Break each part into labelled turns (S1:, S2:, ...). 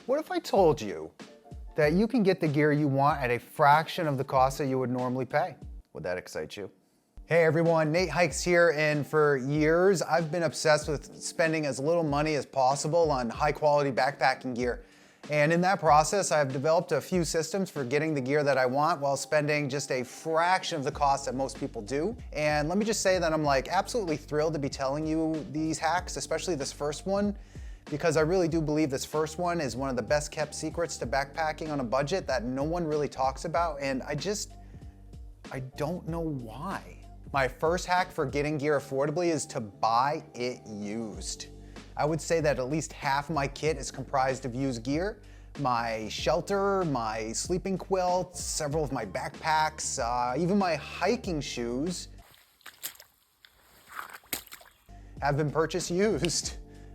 S1: What if I told you that you can get the gear you want at a fraction of the cost that you would normally pay? Would that excite you? Hey everyone, Nate Hikes here, and for years I've been obsessed with spending as little money as possible on high quality backpacking gear. And in that process, I've developed a few systems for getting the gear that I want while spending just a fraction of the cost that most people do. And let me just say that I'm absolutely thrilled to be telling you these hacks, especially this first one, because I really do believe this first one is one of the best kept secrets to backpacking on a budget that no one really talks about, and I don't know why. My first hack for getting gear affordably is to buy it used. I would say that at least half my kit is comprised of used gear. My shelter, my sleeping quilt, several of my backpacks, even my hiking shoes have been purchased used.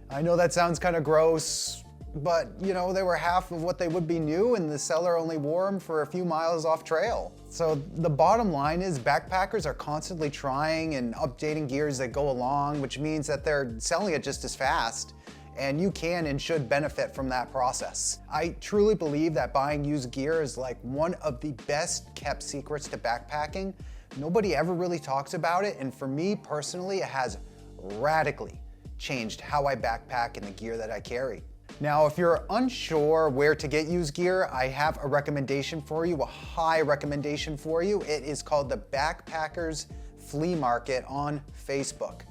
S1: I know that sounds kind of gross, but you know, they were half of what they would be new and the seller only wore them for a few miles off trail. So the bottom line is backpackers are constantly trying and updating gear as they go along, which means that they're selling it just as fast, and you can and should benefit from that process. I truly believe that buying used gear is like one of the best kept secrets to backpacking. Nobody ever really talks about it, and for me personally, it has radically changed how I backpack and the gear that I carry. Now, if you're unsure where to get used gear, I have a recommendation for you, a high recommendation for you. It is called the Backpackers Flea Market on Facebook.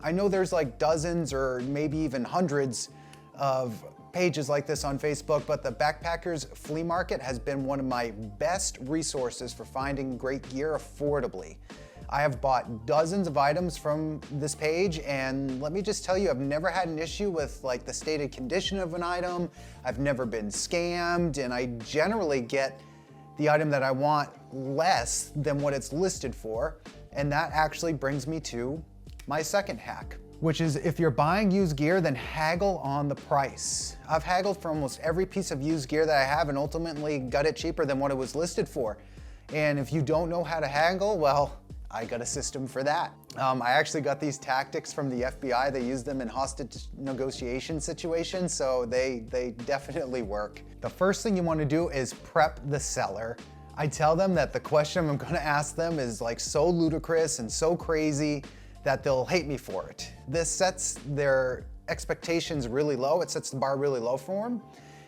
S1: I know there's like dozens or maybe even hundreds of pages like this on Facebook, but the Backpackers Flea Market has been one of my best resources for finding great gear affordably. I have bought dozens of items from this page, and let me just tell you, I've never had an issue with like the stated condition of an item. I've never been scammed, and I generally get the item that I want less than what it's listed for. And that actually brings me to my second hack, which is if you're buying used gear, then haggle on the price. I've haggled for almost every piece of used gear that I have and ultimately got it cheaper than what it was listed for. And if you don't know how to haggle, well, I got a system for that. I actually got these tactics from the FBI. They use them in hostage negotiation situations, so they definitely work. The first thing you want to do is prep the seller. I tell them that the question I'm going to ask them is like so ludicrous and so crazy that they'll hate me for it. This sets their expectations really low. It sets the bar really low for them.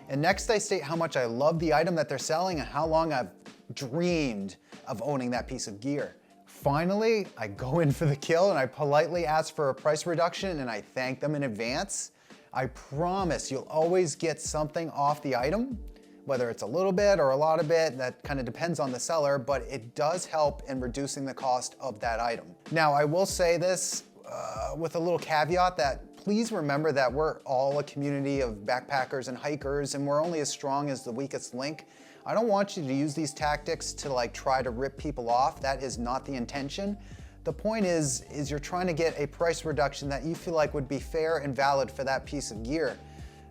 S1: And next I state how much I love the item that they're selling and how long I've dreamed of owning that piece of gear. Finally, I go in for the kill and I politely ask for a price reduction and I thank them in advance. I promise you'll always get something off the item, whether it's a little bit or a lot of it, that kind of depends on the seller, but it does help in reducing the cost of that item. Now, I will say this with a little caveat that please remember that we're all a community of backpackers and hikers, and we're only as strong as the weakest link. I don't want you to use these tactics to like try to rip people off. That is not the intention. The point is you're trying to get a price reduction that you feel like would be fair and valid for that piece of gear.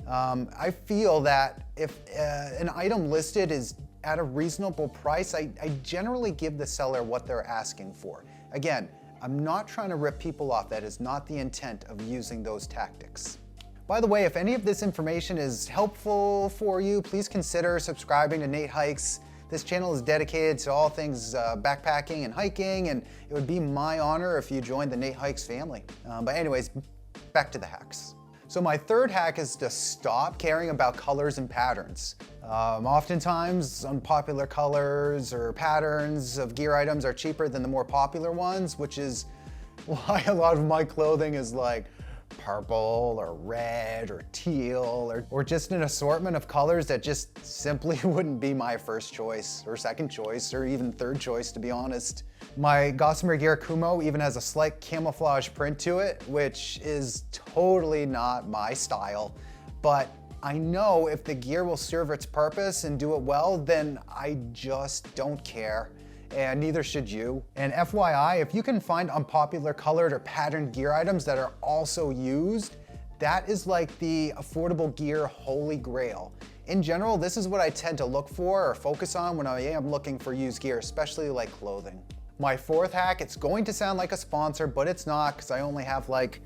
S1: I feel that if an item listed is at a reasonable price, I generally give the seller what they're asking for. Again, I'm not trying to rip people off. That is not the intent of using those tactics. By the way, if any of this information is helpful for you, please consider subscribing to Nate Hikes. This channel is dedicated to all things backpacking and hiking, and it would be my honor if you joined the Nate Hikes family. But anyways, back to the hacks. So my third hack is to stop caring about colors and patterns. Oftentimes, unpopular colors or patterns of gear items are cheaper than the more popular ones, which is why a lot of my clothing is like purple or red or teal or just an assortment of colors that just simply wouldn't be my first choice or second choice or even third choice, to be honest. My Gossamer gear Kumo even has a slight camouflage print to it, which is totally not my style, but I know if the gear will serve its purpose and do it well, then I just don't care. And neither should you. And FYI, if you can find unpopular colored or patterned gear items that are also used, that is like the affordable gear holy grail. In general, this is what I tend to look for or focus on when I am looking for used gear, especially like clothing. My fourth hack, it's going to sound like a sponsor, but it's not because I only have like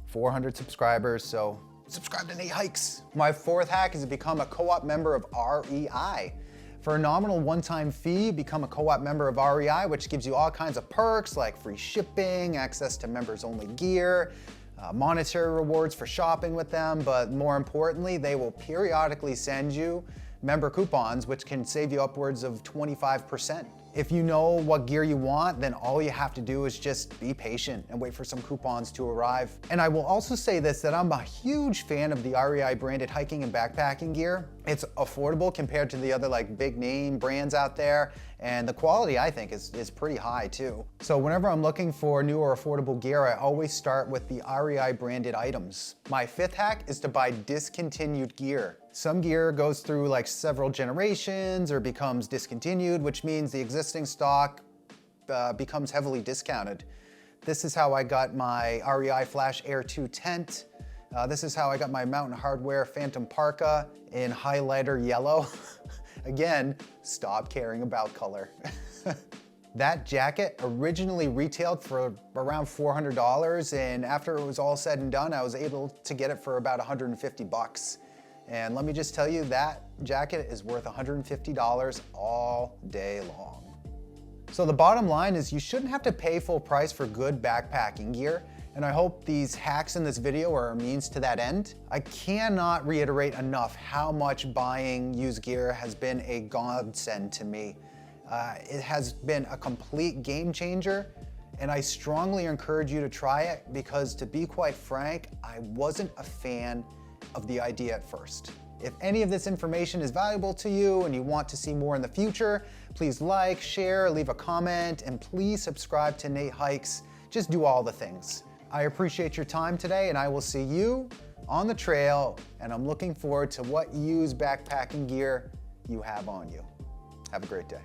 S1: 400 subscribers, so subscribe to Nate Hikes. My fourth hack is to become a co-op member of REI. For a nominal one-time fee, become a co-op member of REI, which gives you all kinds of perks like free shipping, access to members-only gear, monetary rewards for shopping with them, but more importantly, they will periodically send you member coupons, which can save you upwards of 25%. If you know what gear you want, then all you have to do is just be patient and wait for some coupons to arrive. And I will also say this, that I'm a huge fan of the REI branded hiking and backpacking gear. It's affordable compared to the other like big name brands out there, and the quality I think is pretty high too. So whenever I'm looking for new or affordable gear, I always start with the REI branded items. My fifth hack is to buy discontinued gear. Some gear goes through like several generations or becomes discontinued, which means the existing stock becomes heavily discounted. This is how I got my REI Flash Air 2 tent. This is how I got my Mountain Hardwear Phantom Parka in highlighter yellow. Again, stop caring about color. That jacket originally retailed for around $400, and after it was all said and done, I was able to get it for about 150 bucks. And let me just tell you, that jacket is worth $150 all day long. So the bottom line is you shouldn't have to pay full price for good backpacking gear, and I hope these hacks in this video are a means to that end. I cannot reiterate enough how much buying used gear has been a godsend to me. It has been a complete game changer, and I strongly encourage you to try it because, to be quite frank, I wasn't a fan of the idea at first. If any of this information is valuable to you and you want to see more in the future, please like, share, leave a comment, and please subscribe to Nate Hikes. Just do all the things. I appreciate your time today, and I will see you on the trail, and I'm looking forward to what used backpacking gear you have on you. Have a great day.